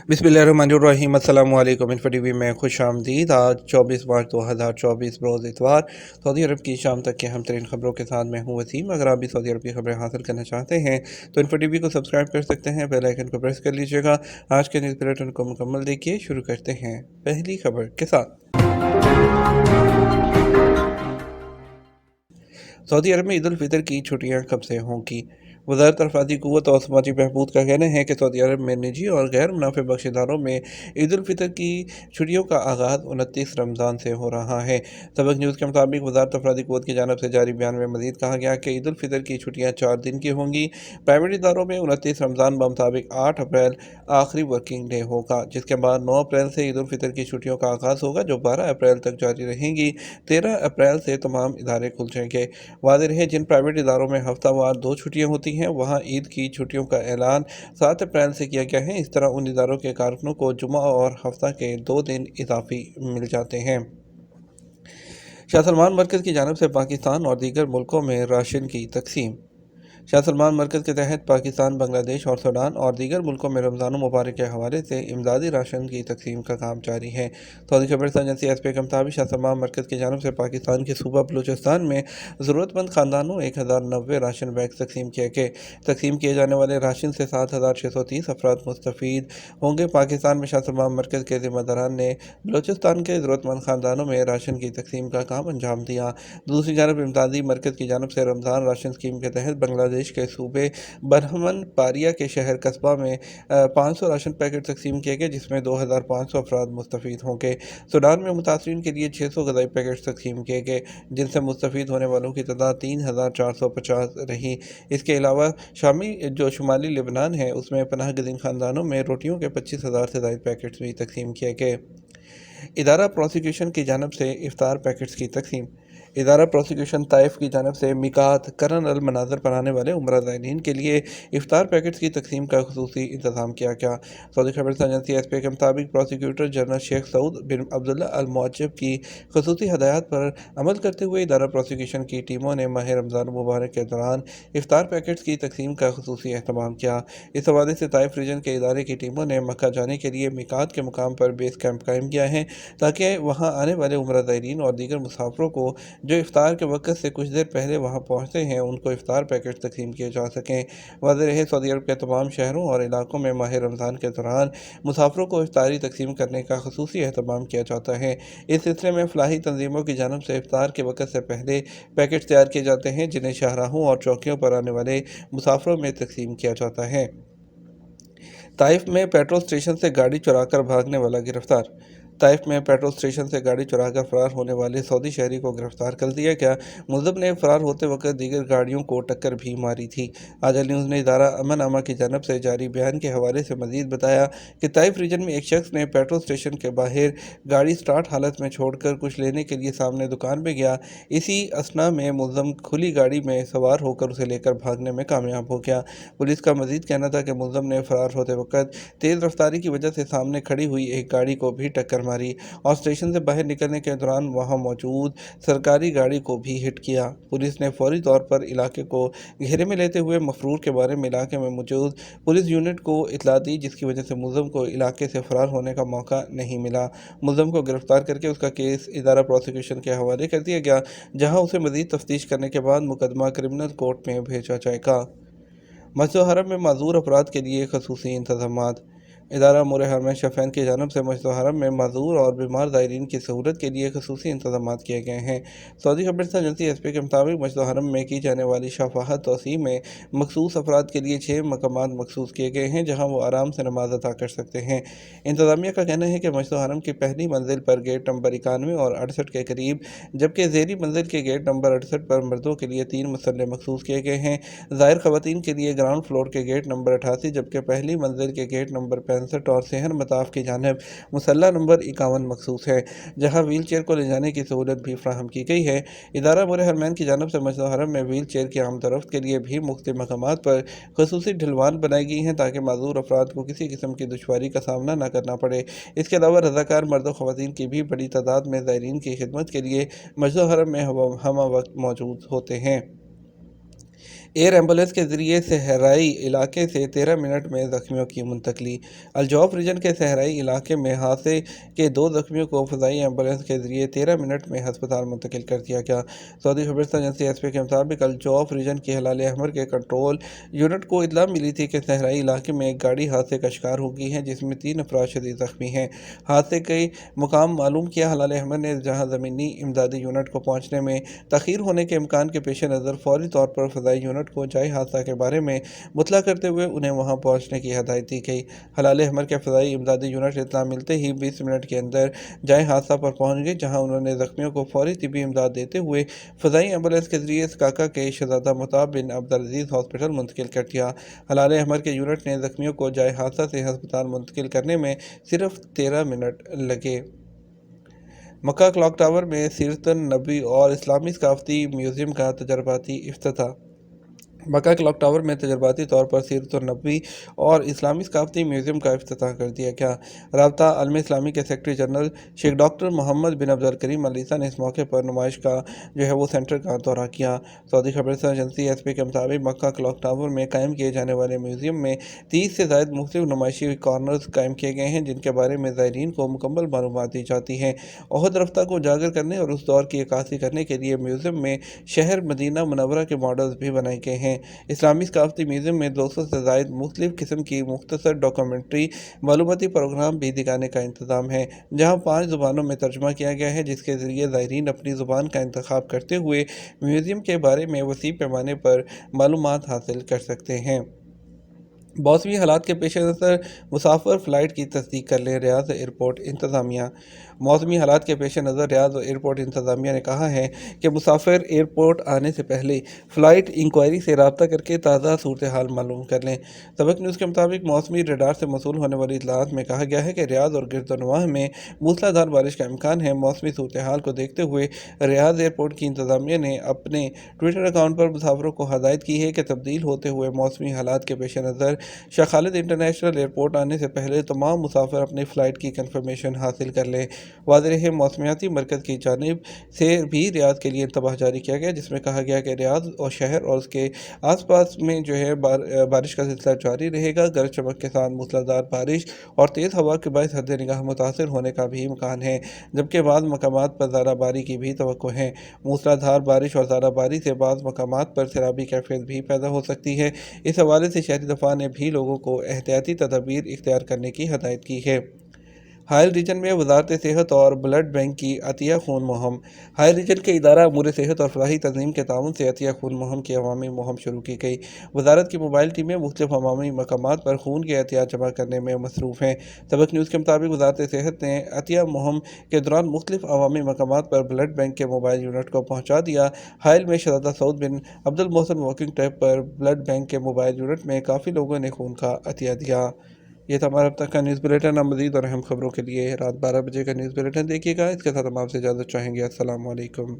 बिस्मिल्लाहिर्रहमानिर्रहीम। अस्सलामु अलैकुम। इन्फो टीवी में खुश आमदीद। आज 24 मार्च 2024 रोज़ इतवार, सऊदी अरब की शाम तक के हम तरीन खबरों के साथ मैं हूँ वसीम। अगर आप भी सऊदी अरब की खबरें हासिल करना चाहते हैं तो इन्फो टीवी को सब्सक्राइब कर सकते हैं, बेल आइकन को प्रेस कर लीजिएगा। आज के न्यूज़ बुलेटिन को मुकम्मल देखिए। शुरू करते हैं पहली खबर के साथ। सऊदी अरब में ईद उल फितर की छुट्टियां कब से होंगी? वज़ारत अफरादी क़ुव्वत और समाजी बहबूद का कहना है कि सऊदी अरब में निजी और गैर मुनाफे बख्श इदारों में ईद उल फितर की छुट्टियों का आगाज़ 29 रमज़ान से हो रहा है। सबक न्यूज़ के मुताबिक वज़ारत अफरादी क़ुव्वत की जानिब से जारी बयान में मज़ीद कहा गया कि ईद उल फितर की छुट्टियाँ 4 दिन की होंगी। प्राइवेट इदारों में 29 रमज़ान बमुताबिक 8 अप्रैल आखिरी वर्किंग डे होगा, जिसके बाद 9 अप्रैल से ईद उल फितर की छुट्टियों का आगाज़ होगा, जो 12 अप्रैल तक जारी रहेंगी। 13 अप्रैल से तमाम इदारे खुल जाएंगे। वाज़ेह रहे, जिन प्राइवेट इदारों में हफ्तावार 2 छुट्टियाँ होती हैं, वहाँ ईद की छुट्टियों का ऐलान 7 अप्रैल से किया गया है। इस तरह उन इदारों के कारकुनों को जुमा और हफ्ता के 2 दिन इजाफी मिल जाते हैं। शाह सलमान मरकज़ की जानिब से पाकिस्तान और दीगर मुल्कों में राशन की तकसीम। शाह सलमान मरकज़ के तहत पाकिस्तान, बांग्लादेश और सूडान और दीगर मुल्कों में रमज़ान मुबारक के हवाले से इमदादी राशन की तकसीम का काम जारी है। सऊदी खबरसां एजेंसी एसपी के मुताबिक शाह सलमान मरकज़ की जानिब से पाकिस्तान के सूबा बलूचिस्तान में ज़रूरतमंद ख़ानदानों 1090 राशन बैग तकसीम किए गए। तकसीम किए जाने वाले राशन से 7630 अफराद मुस्तफ़ीद होंगे। पाकिस्तान में शाह सलमान मरकज़ के ज़िम्मेदारान ने बलूचिस्तान के ज़रूरतमंद ख़ानदानों में राशन की तकसीम का काम अंजाम दिया। दूसरी जानब इमदादी मरकज़ की जानिब से रमज़ान राशन स्कीम के तहत बांग्लादेश के सूबे बरहमन पारिया के शहर कस्बा में 500 राशन पैकेट तकसीम किए गए, जिसमें 2500 अफराद मुस्तफ़ीद होंगे। सूडान में मुतासरीन के लिए 600 ग़िज़ाई पैकेट तकसीम किए गए, जिनसे मुस्तफ़ीद होने वालों की तादाद 3450 रही। इसके अलावा जो शुमाली लेबनान है, उसमें पनाह गज़ीन ख़ानदानों में रोटियों के 25,000 से ज़ायद पैकेट्स भी तकसीम किए गए। इदारा प्रोसिक्यूशन की जानिब से इफ्तार पैकेट्स की तकसीम। इदारा प्रोसिक्यूशन ताइफ की जानिब से मिकात करन अल मनाज़र पर आने वाले उम्रा ज़ायरीन के लिए इफ्तार पैकेट्स की तकसीम का खुसूसी इंतज़ाम किया गया। सऊदी खबरसां एजेंसी एसपी के मुताबिक प्रोसिक्यूटर जनरल शेख सऊद बिन अब्दुल्ला अल मुअज्जब की खुसूसी हदायत पर अमल करते हुए इदारा प्रोसिक्यूशन की टीमों ने माह रमज़ान मुबारक के दौरान इफ्तार पैकेट्स की तकसीम का खुसूसी अहतमाम किया। इस हवाले से ताइफ रीजन के इदारे की टीमों ने मक्का जाने के लिए मिकात के मुकाम पर बेस कैंप कायम किया है, ताकि वहाँ आने वाले उम्रा ज़ायरीन और दीगर मुसाफिरों को जो इफ्तार के वक्त से कुछ देर पहले वहाँ पहुँचते हैं, उनको इफ्तार पैकेट तकसीम किए जा सकें। वाज़ेह रहे, सऊदी अरब के तमाम शहरों और इलाकों में माह रमज़ान के दौरान मुसाफिरों को इफ्तारी तकसीम करने का खुसूसी अहतमाम किया जाता है। इस सिलसिले में फलाही तंजीमों की जानिब से इफ्तार के वक्त से पहले पैकेट तैयार किए जाते हैं, जिन्हें शाहराहों और चौकियों पर आने वाले मुसाफिरों में तकसीम किया जाता है। ताइफ में पेट्रोल स्टेशन से गाड़ी चुराकर भागने वाला गिरफ्तार। ताइफ में पेट्रोल स्टेशन से गाड़ी चुराकर फरार होने वाले सऊदी शहरी को गिरफ्तार कर दिया गया। मुलज़िम ने फरार होते वक्त दीगर गाड़ियों को टक्कर भी मारी थी। आज अल न्यूज़ ने इदारा अमन आमा की जानिब से जारी बयान के हवाले से मज़ीद बताया कि ताइफ रीजन में एक शख्स ने पेट्रोल स्टेशन के बाहर गाड़ी स्टार्ट हालत में छोड़कर कुछ लेने के लिए सामने दुकान पर गया। इसी असना में मुलज़िम खुली गाड़ी में सवार होकर उसे लेकर भागने में कामयाब हो गया। पुलिस का मज़ीद कहना था कि मुलज़िम ने फरार होते वक्त तेज़ रफ्तारी की वजह से सामने खड़ी हुई एक गाड़ी को भी टक्कर मारी और स्टेशन से बाहर निकलने के दौरान वहां मौजूद सरकारी गाड़ी को भी हिट किया। पुलिस ने फौरी तौर पर इलाके को घेरे में लेते हुए मफरूर के बारे में इलाके में मौजूद पुलिस यूनिट को इतला दी, जिसकी वजह से मुलज़िम को इलाके से फरार होने का मौका नहीं मिला। मुलज़िम को गिरफ्तार करके उसका केस इदारा प्रोसिक्यूशन के हवाले कर दिया गया, जहाँ उसे मज़ीद तफ्तीश करने के बाद मुकदमा क्रिमिनल कोर्ट में भेजा जाएगा। मस्जिद हरम में माजूर अफराद के लिए खसूसी इंतज़ामात। इदारा उमूर हरम शफ़ैन की जानिब से मस्जिद हरम में माजूर और बीमार ज़ायरीन की सहूलत के लिए खसूसी इंतज़ाम किए गए हैं। सऊदी खबरसां एजेंसी एसपी के मुताबिक मस्जिद हरम में की जाने वाली शफ़ाअत तोसी में मखसूस अफराद के लिए 6 मकामात मखसूस किए गए हैं, जहाँ वो आराम से नमाज अदा कर सकते हैं। इंतज़ामिया का कहना है कि मस्जिद हरम की पहली मंजिल पर गेट नंबर 91 और 68 के करीब, जबकि ज़ेरी मंजिल के गेट नंबर 68 पर मर्दों के लिए 3 मसल्ले मखसूस किए गए हैं। ज़ाहिर ख़वातीन के लिए ग्राउंड फ्लोर के गेट नंबर 88, जबकि पहली मंजिल के गेट नंबर 65 और सेहर मताफ की जानिब मुसल्ला नंबर 51 मखसूस है, जहाँ व्हील चेयर को ले जाने की सहूलत भी फ्राहम की गई है। इदारा उमूर हरमैन की जानिब से मस्जिद हरम में व्हील चेयर की आमदरफ्त के लिए भी मुख्तलिफ मकामात पर खसूसी ढलवान बनाई गई हैं, ताकि माजूर अफराद को किसी किस्म की दुश्वारी का सामना न करना पड़े। इसके अलावा रज़ाकार मर्द व ख़वातीन की भी बड़ी तादाद में ज़ायरीन की खिदमत के लिए मस्जिद हरम में हम वक्त मौजूद होते हैं। एयर एम्बुलेंस के जरिए सहराई इलाके से 13 मिनट में जख्मियों की मुंतकली। अल्जौफ रीजन के सहराई इलाके में हादसे के 2 जख्मियों को फजाई एम्बुलेंस के जरिए 13 मिनट में अस्पताल मुंतकिल कर दिया गया। सऊदी खबरस्तान एजेंसी एसपी के मुताबिक अल्जौफ रीजन की हलाल अहमर के कंट्रोल यूनिट को इतला मिली थी कि सहराई इलाके में एक गाड़ी हादसे का शिकार हो गई है, जिसमें 3 अफराद शदीद जख्मी हैं। हादसे के मुकाम मालूम किया हलाल अहमर ने, जहां ज़मीनी इमदादी यूनिट को पहुंचने में तखीर होने के इम्कान के पेश नज़र फौरी तौर पर फजाई यूनिट को जाए हादसा के बारे में मुतला करते हुए उन्हें वहां पहुंचने की हदायत दी गई। हलाल अहमर के फजाई इमदादी यूनिट इत्तला मिलते ही 20 मिनट के अंदर जाए हादसा पर पहुंच गई, जहां उन्होंने जख्मियों को फौरी तिबी इमदाद देते हुए फजाई एम्बुलेंस के जरिए सकाका के शहजादा मुताब बिन अब्दुल अजीज हॉस्पिटल मुंतकिल कर दिया। हलाल अहमर के यूनिट ने जख्मियों को जाए हादसा से अस्पताल मुंतकिल करने में सिर्फ 13 मिनट लगे। मक्का क्लॉक टावर में सीरतुन नबी और इस्लामी सकाफती म्यूज़ियम का तजर्बाती इफ्तिताह। मक्का क्लॉक टावर में तजर्बाती तौर पर सीरत-उन-नबी और इस्लामी सकाफती म्यूज़ियम का इफ्तिताह कर दिया गया। राब्ता आलम इस्लामी के secretary general Sheikh doctor Mohammad bin Abdul Karim al Issa ने इस मौके पर नुमाइश का वो सेंटर का दौरा किया। सऊदी खबरस्तान एजेंसी एसपी के मुताबिक मक्का क्लॉक टावर में कायम किए जाने वाले म्यूज़ियम में 30 से ज़ायद मुख्तलिफ नुमाइशी कॉर्नर्स कायम किए गए हैं, जिनके बारे में ज़ायरीन को मुकम्मल मालूमात दी जाती हैं। ओहद रफ्ता को उजागर करने और उस दौर की अक्कासी करने के लिए म्यूज़ियम में शहर मदीना मुनव्वरा के मॉडल्स भी बनाए गए हैं। इस्लामी सकाफती म्यूज़ियम में 200 से ज़ायद मुख्तलिफ किस्म की मुख्तसर डॉक्यूमेंट्री मालूमाती प्रोग्राम भी दिखाने का इंतज़ाम है, जहाँ 5 ज़ुबानों में तर्जुमा किया गया है, जिसके ज़रिए ज़ायरीन अपनी ज़ुबान का इंतखाब करते हुए म्यूज़ियम के बारे में वसी पैमाने पर मालूमात हासिल कर सकते हैं। मौसमी हालात के पेश नज़र मुसाफिर फ़्लाइट की तस्दीक कर लें, रियाद एयरपोर्ट इंतज़ामिया। मौसमी हालात के पेश नज़र रियाद एयरपोर्ट इंतज़ामिया ने कहा है कि मुसाफिर एयरपोर्ट आने से पहले फ़्लाइट इंक्वायरी से रब्ता करके ताज़ा सूरत हाल मालूम कर लें। सबक न्यूज़ के मुताबिक मौसमी रडार से मौसूल होने वाली इतलात में कहा गया है कि रियाद और गिरदनवाह में मूसलाधार बारिश का इम्कान है। मौसमी सूरत हाल को देखते हुए रियाद एयरपोर्ट की इंतज़ामिया ने अपने ट्विटर अकाउंट पर मुसाफिरों को हदायत की है कि तब्दील होते हुए मौसमी हालात के पेश नज़र शाह खालिद इंटरनेशनल एयरपोर्ट आने से पहले तमाम मुसाफिर अपनी फ़्लाइट की कन्फर्मेशन हासिल कर लें। वाज़ेह रहे मौसमियाती मरकज़ की जानिब से भी रियाद के लिए इंतबाह जारी किया गया, जिसमें कहा गया कि रियाद और शहर और उसके आस पास में बारिश का सिलसिला जारी रहेगा। गरज चमक के साथ मूसलाधार बारिश और तेज़ हवा के बायस हद निगाह मुतासर होने का भी इम्कान है, जबकि बाज़ मकामात पर ज़राबारी की भी तवक्को है। मूसलाधार बारिश और ज़राबारी से बाज़ मकामात पर सैलाबी कैफियत भी पैदा हो सकती है। इस हवाले से शहरी दफ़ा ने भी लोगों को एहतियाती तदाबीर इख्तियार करने की हदायत की है। हायल रीजन में वजारत सेहत और ब्लड बैंक की अतिया खून मुहिम। हायल रीजन के इदारा अमूर सेहत और फलाही तंजीम के ताउन से अतिया खून मुहिम की अवामी मुहिम शुरू की गई। वजारत की मोबाइल टीमें मुख्तलिफ अवामी मकामात पर खून के अतिया जमा करने में मसरूफ़ हैं। सबक न्यूज़ के मुताबिक वजारत सेहत ने अतिया मुहिम के दौरान मुख्तलिफ अवामी मकामात पर ब्लड बैंक के मोबाइल यूनिट को पहुँचा दिया। हायल में शहजादा सऊद बिन अब्दुल मोहसिन वॉकिंग ट्रैप पर ब्लड बैंक के मोबाइल यूनिट में काफ़ी लोगों ने खून का अतिया दिया। ये था हमारा अब तक का न्यूज़ बुलेटिन। अब मज़ीद और अहम खबरों के लिए रात 12 बजे का न्यूज़ बुलेटिन देखिएगा। इसके साथ हम आपसे इजाज़त चाहेंगे। अस्सलाम वालेकुम।